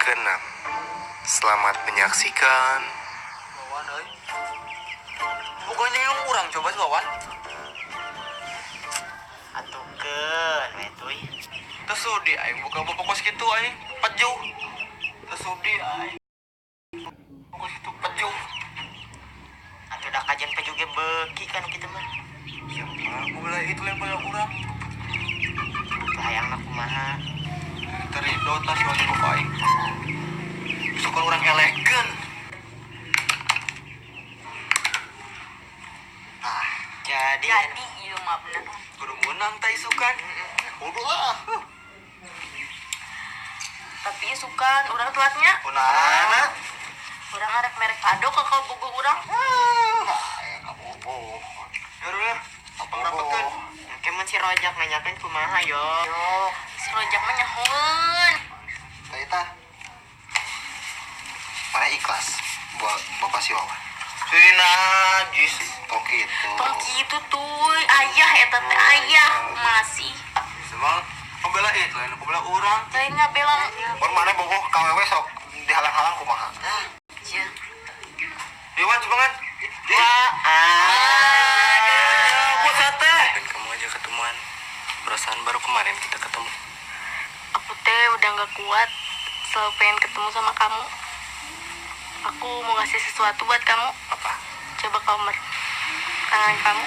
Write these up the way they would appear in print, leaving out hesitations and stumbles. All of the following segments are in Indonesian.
ke-6. Selamat menyaksikan. Wawan, euy. Pokoknya yang kurang coba sih Wawan. Atukeun we tuy. Teu sudi aing buka pokok kitu aing peju. Teu sudi aing. Pokok kitu peju. Atuh da kajen pe juga beuki kan kitu mah. Siapa? Ulah itu yang banyak kurang. Hayangna kumaha? Terido tas wajib buka aing. Suka orang elegan. Jadi ieu mah bener. Kudu menang teh isukan. Kudu lah. Tapi isukan urang telatnya. Punana. Urang arek merek kado ka bogo urang. Kabobo. Yaudah, apa ngerapekeun? kemun si Rojak nanyakeun kumaha yo. Si Rojak mah nyahoeun. Taita. Mana ikhlas buat Bapak si Wawan. Si najis. Tok itu. Tong kitu tuy, ayah eta teh ayah masih. Semang pembela itu lain pembela urang. Lain ngabela. Mun mana bogoh KWW sok dihalang-halang kumaha. Cia. Iwan semangat. Buset teh. Dan kamu aja ketemuan. Perasaan baru kemarin kita ketemu. Aku teh udah gak kuat. Selalu pengen ketemu sama kamu. Aku mau ngasih sesuatu buat kamu. Apa? Coba kamu kangen kamu.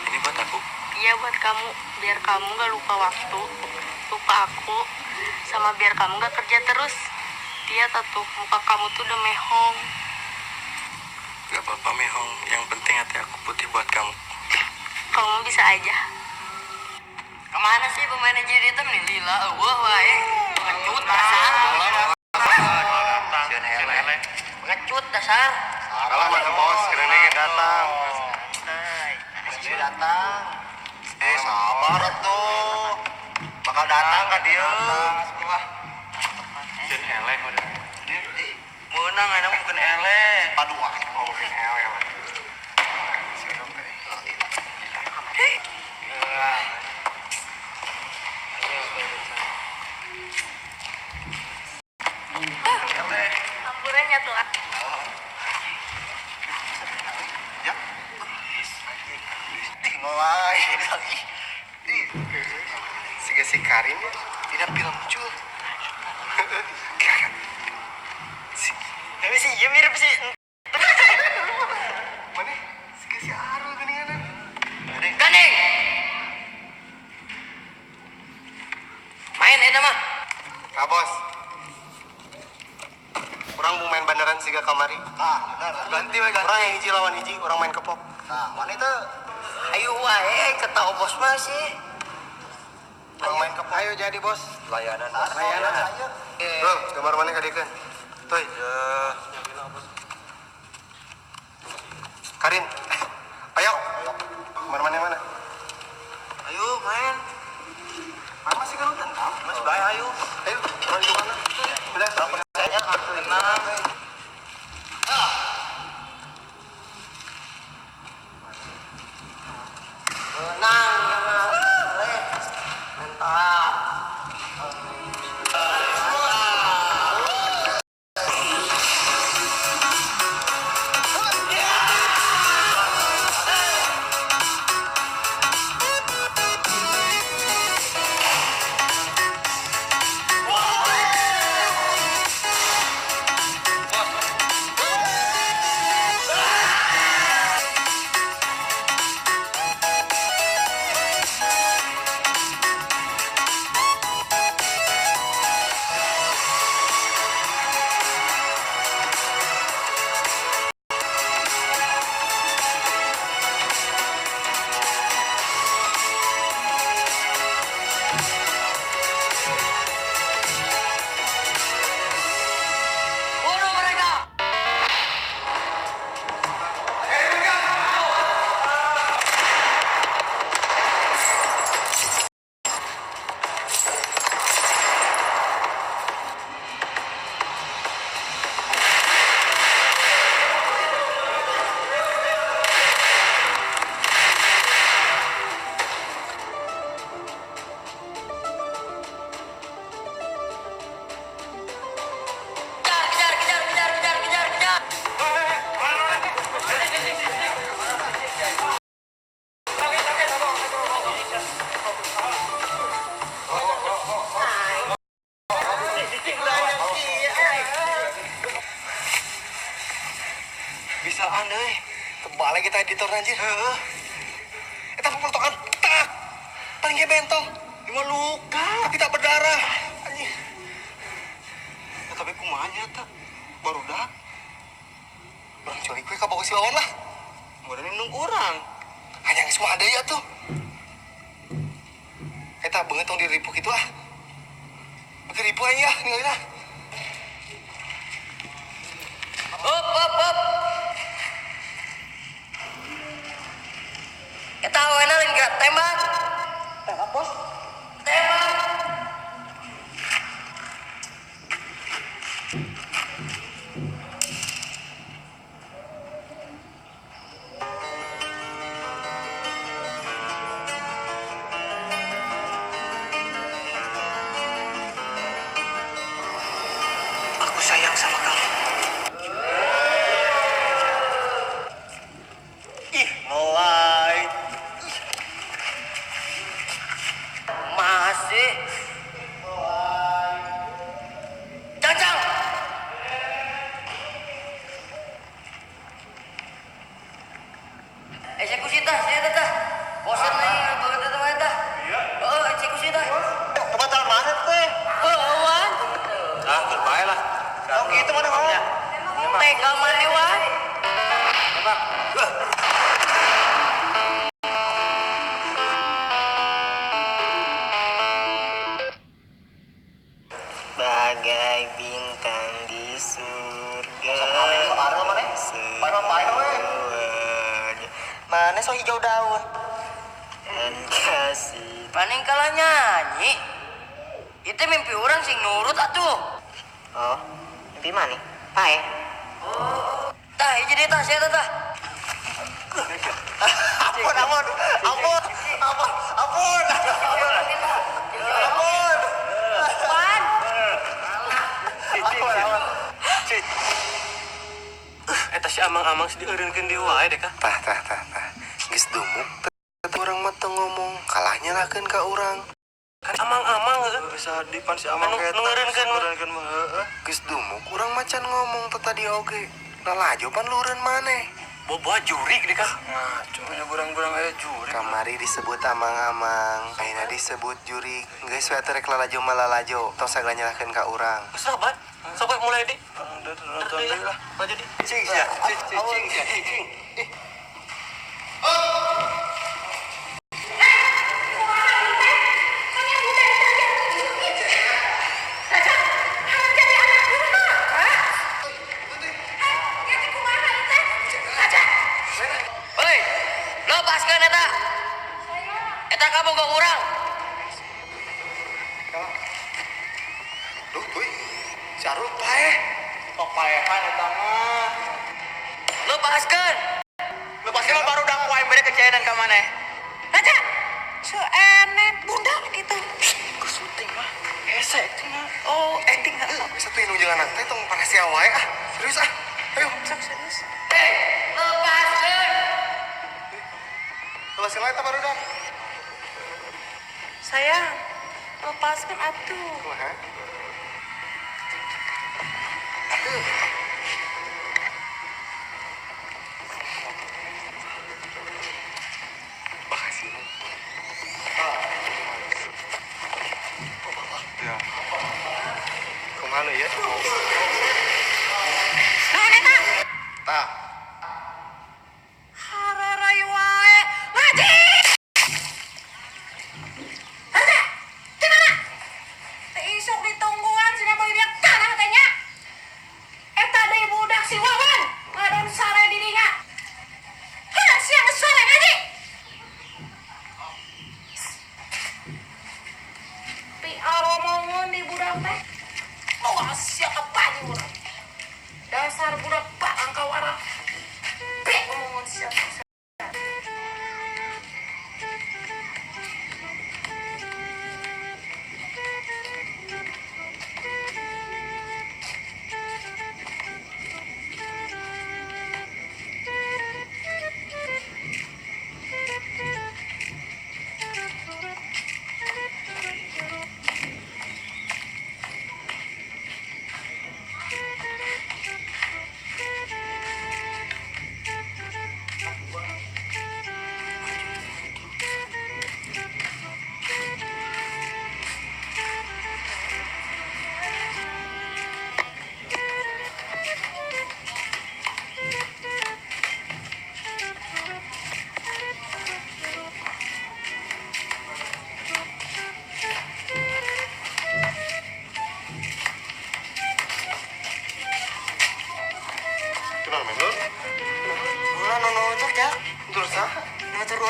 Ini buat aku. Iya buat kamu. Biar kamu gak lupa waktu. Lupa aku. Sama biar kamu gak kerja terus. Lihat tuh muka kamu tuh udah mehong. Gak apa-apa Mehong. Yang penting hati aku putih buat kamu. Kamu bisa aja. Kemana sih pemain jadi hitam nih? Lila, wah wae. Ngecut dasar. Ngecut dasar. Kalah mana bos, keren datang. Dia datang. Sabar tuh. Bakal datang kan dia. Jen eleh udah. Menang anak bukan eleh. Aduh, bukan eleh. Ampurannya tuh. Ya. Mulai lagi. Si Karin ya tidak bilang muncul. Tapi sih iya mirip sih. Mana? Si Arul geningan. Gandeng. Main eta mah. Kak bos. Orang mau main bandaran siga kamari. Benar. Ganti we ganti. Orang yang hiji lawan hiji, orang main kepok. Wanita. Ayo wae kata bos mah sih. Orang main kepok. Ayo jadi bos. Layanan. Layanan. Bro, gambar mana kadikeun? Toy. Karin. Ayo. Gambar mana? Ayo main. Mana masih kan udah? Mas bae ayo. Ayo, orang di mana? Udah, berapa? Saya tenang. balik kita editor anjir. Heeh. Eta pemotokan tak. Paling ge bentong. Cuma luka tapi tak berdarah. Anjir. Ya, tapi kumaha nya tak? Baru dah. Urang culik we ka boga si Wawan lah. Kemudian nung urang. Hanya geus mah deui atuh. Eta beungeut tong diripu kitu ah. Bagi ribu aja ya, ninggalin lah. Hop. Kita awalnya lagi gerak tembak. Tembak bos? Tembak. Aku sayang sama kamu. Ih, mulai. Masih. Cacang. Eksekusi tah, saya tah. Bosan nih, banget itu mah tah. Oh, eksekusi tah. Tempat tahan mana teh? Wan. Ah, terbaik lah. Oh gitu mana mau? Tega mana wan? Bagai bintang di surga. Mana so hijau daun? Dan kasih. Paling kalah nyanyi. Itu mimpi orang sing nurut atuh. Oh, mimpi mana? Pae. Tah, hiji deh tah, saya tah. Ampun. Pan. Eta si amang-amang si dieureunkeun di wae deh kah? Tah. Geus dumuk. Urang mah teu ngomong, kalah nyalahkeun ka urang. Kan amang-amang heuh. Bisa dipan si amang Anu ngeureukeun mah. mah. Geus dumuk urang macan ngomong teh tadi oge. Nah lajo pan lureun maneh. Boboa jurig deh kah? Nah, cuma burang-burang aya juri. Kamari disebut amang-amang, ayeuna disebut juri. Geus we teh rek lalajo malalajo, tos sagala nyalahkeun ka urang. Sahabat, sok we mulai di. Nonton deui lah. Maju di. Cing sia, cing. Hei, lepaskan eta. Eta kamu gak urang. Duh, tuh. Si Arul pae. Kok paehan eta mah. Lepaskan. Lepaskan baru dakwain bere kecairan ka maneh. Raja, seenet budak gitu. Ku syuting mah. Hese acting mah. Oh, acting nggak apa? Bisa tuh nunjuk anak teh tong panasnya wae ah. Serius ah. Ayo. Serius. Hei, lepaskan. Lepaskan lah eta baru dah. Sayang, lepaskan atuh. Kumaha? Makasih. Ya. Kemana ya? Nah, eta. Tah. Hararai wae. Ngaji. Raja, di mana? Teh isuk ditungguan sina boy dia tanah tanya. Eta deui budak si Wawan, ngadon sare di dinya. Hah, siang sore ngaji. Pi aromongon di budak teh. Wah, siapa apa di budak? Dasar budak pak angkawara. Pi ngomongin siapa?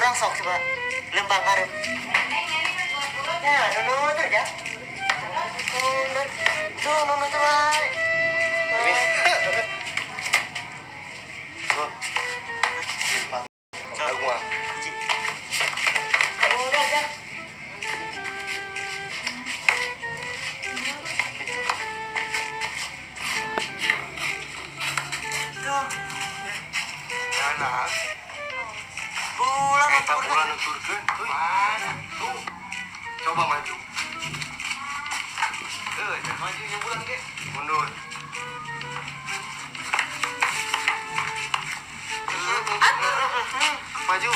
orang sok coba lembang karep. Ya, nono terja. Nono terbaik. Aku mah. Anak, Pulang eta bulan nuturkeun. Tuh. Coba maju. Jangan maju yang bulan ge. Mundur. Maju.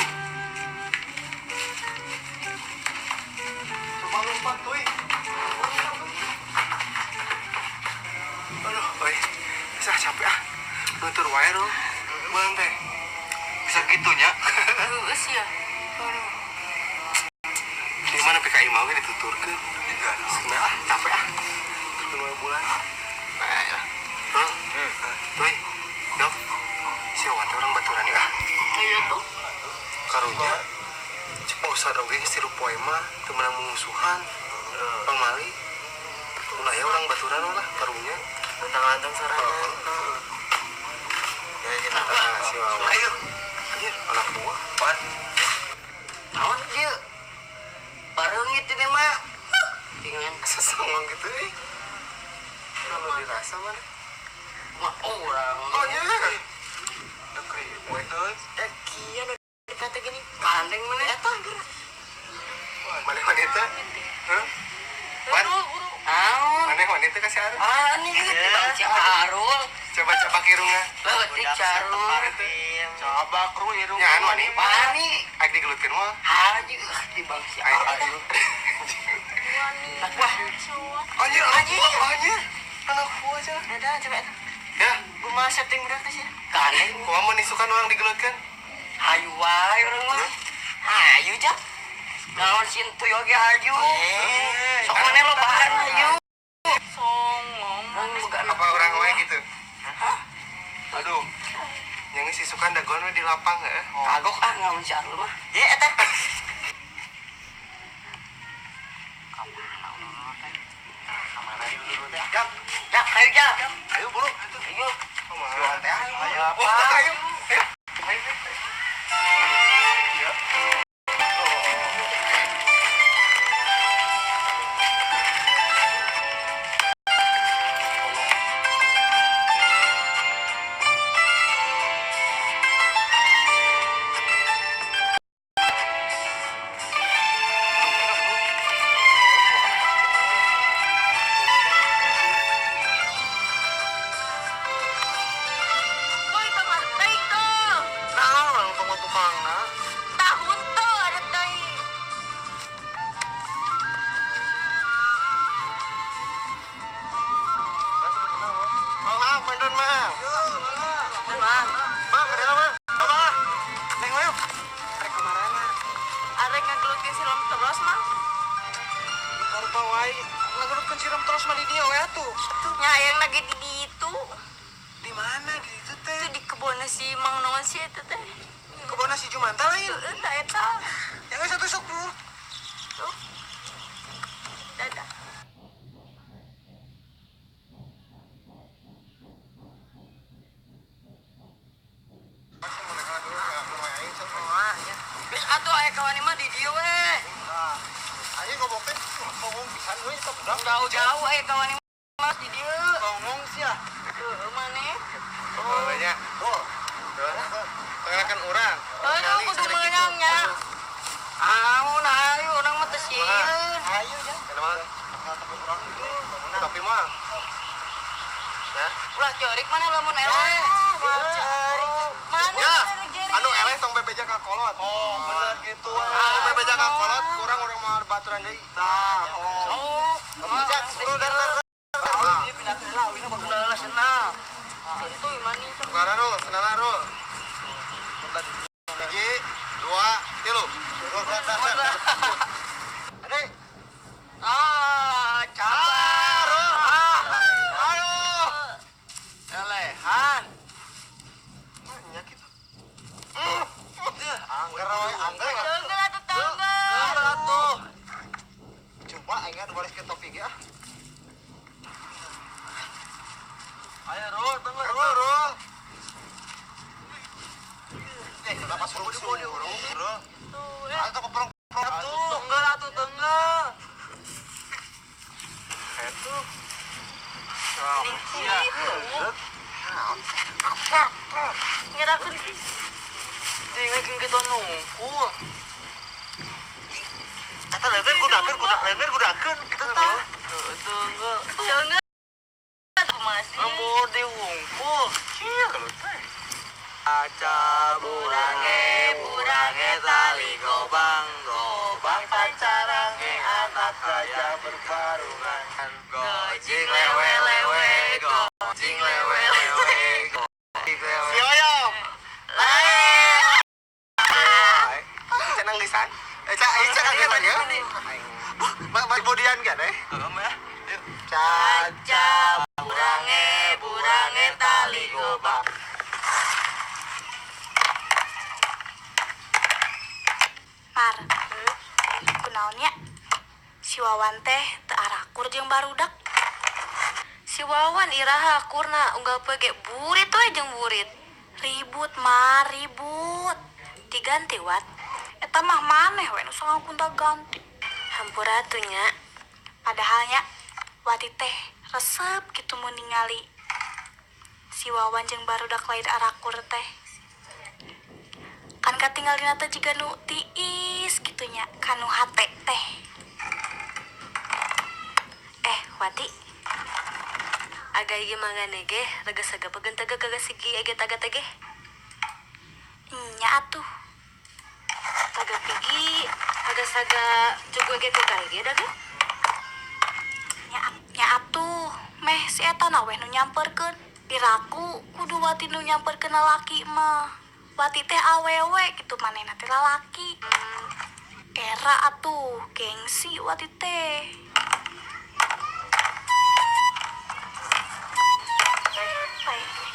Coba lompat tuh. Aduh, oi. Bisa capek ah. Nutur wae ro. Beung teh. Bisa gitunya. geus ya. Di mana PKI mau ge dituturkeun. Enggak. Sebenarnya ah capek ah. Turun wae bulan. Nah, ya. Tuh. Dok. Si Wawan orang baturan ya. Iya tuh. Karunya cek mau usah oge geus tiru poe mah teu meunang mumusuhan. Pamali. Ulah ya orang baturan lah karunya. Ganteng-ganteng sorangan. Ya kita si Wawan. Ayo. Anjir, anak buah. Wan. Naon dieu? Pareungit ini mah. Dengan Sesongong gitu nih. Kalau dirasa mana? mah orang. Oh iya. Dekri, poe euy. Kieu nu dikata gini, gandeng mana eta geura. Maneh wanita? Hah? Wan, Naon? maneh wanita kasih arep. Ani Bang Carul. Coba kirungna. Leutik Carul. Coba kru irung. Nyan wani. Pani. Aik digelutkeun mah. Haji di Bang Aik Carul. aik. Wah, Anjir, anak buah anjir. Anak buah aja. ada coba eta. Ya, Kumaha setting berarti sih? Gandeng. kumaha mun isukan orang digelutkeun? Hayu wae urang mah. Hayu jak. Naon sintu oge hayu. Sok maneh lo bahan hayu. Songong. Boga Apa orang wae gitu? Aduh. Yang si sukan dagon we di lapang heuh. kagok ah ngamun si Arul mah. Ye eta. Jak, ayo jak. Ayo buru. Ayo. Kumaha teh? Ayo apa? Ayo. Ayo. Boy, tong teuing tuh. Naon orang tukang-tukangna? Tahun tuh ada teuing. Maaf, Mandon mah. Memang. Bang, ada apa? Apa? Neng ayo. Rek kamarana. Arek ngagelutkeun siram terus mah. Karupa wae. Ngagelutkeun siram terus mah di dieu we atuh. Nyayang lagi di ditu. Di mana di itu teh? Itu di kebunna si Mang Naon si eta teh. Kebona si Jumanta lain. Eta eta. Yang satu sok bu. Tuh. Dadah. Geus atuh aya kawan mah di dieu we. Ayo ngomong teh ngomong pisan we itu budak. Jauh-jauh aya kawan mah di dieu. Ngomong sih ya. Heuh maneh. Oh banyak. Oh. Tengahkan orang. Aduh kudu meunangnya. Amun ayo urang mah teu sieun. Ayo ya. Kenapa? Tapi mah. Ya. Ulah ceurik mana lamun eleh. Mana Ya. ceurik? Anu eleh tong bebeja ka kolot. Oh, bener gitu. Anu bebeja ka kolot, kurang orang mah baturan deui. Tah. Oh, Jak, buru dar. Ieu pindah ke heula, ini baru heula senang. Itu imani Sekarang ro, senala ro. Hiji, dua, tilu. Adek. cabar. Ayo. Elehan. Nya gitu. Anggar we, anggar. Ngirakeun dengekeun kita nunggu. Eta leungeun gudakeun kitu tah. Jangan masih Ampun diwungkul. Cia kalau teh. Aca burange tali gobang pancarange anak raja berbarungan. Gojing lewe gojing lewe Sioyo. Cenang lisan. Cenang lisan ya. Mas bodian kan ya? Yuk. Caca burange tali gobang. Mar, kunaonnya si Wawan teh teu arakur jeung barudak. Si Wawan iraha akurna unggal pege burit we jeung burit. Ribut Mar, ribut. Diganti Wat. Eta mah maneh we nu sangakunta ganti. Hampura atuh nya. Padahalnya Wati teh resep gitu mun ningali si Wawan jeung barudak lain arakur teh. Kan katinggalina teh jiga nu tiis gitunya, kanu hate teh. Wati. Aga ieu mangane ge rega sagapegeun teh gagas sigi ege taga teh ge. Nya atuh. Taga pigi aga saga jugo ege teh ge da ge. Nya atuh. Meh si eta na weh nu nyamperkeun. Piraku kudu Wati nu nyamperkeun lalaki mah. Wati teh awewe gitu manehna teh lalaki. Era atuh, gengsi Wati teh.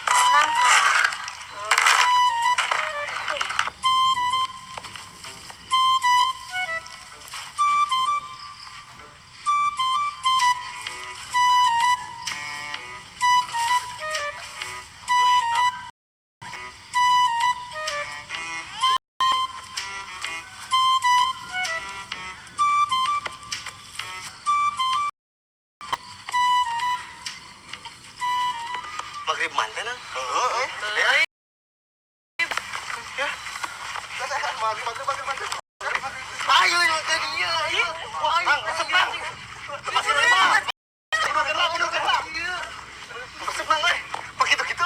Tenang. Magrib manten nang. Heeh. Ya. Magrib. Ayo ke dia, ayo. Bang, resep bang. Lepasin aja bang. Udah gerak. Resep bang, begitu-gitu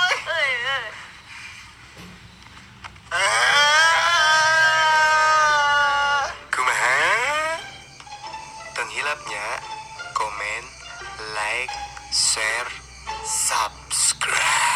Kumaha? Tong hilapnya, komen, like, share, subscribe.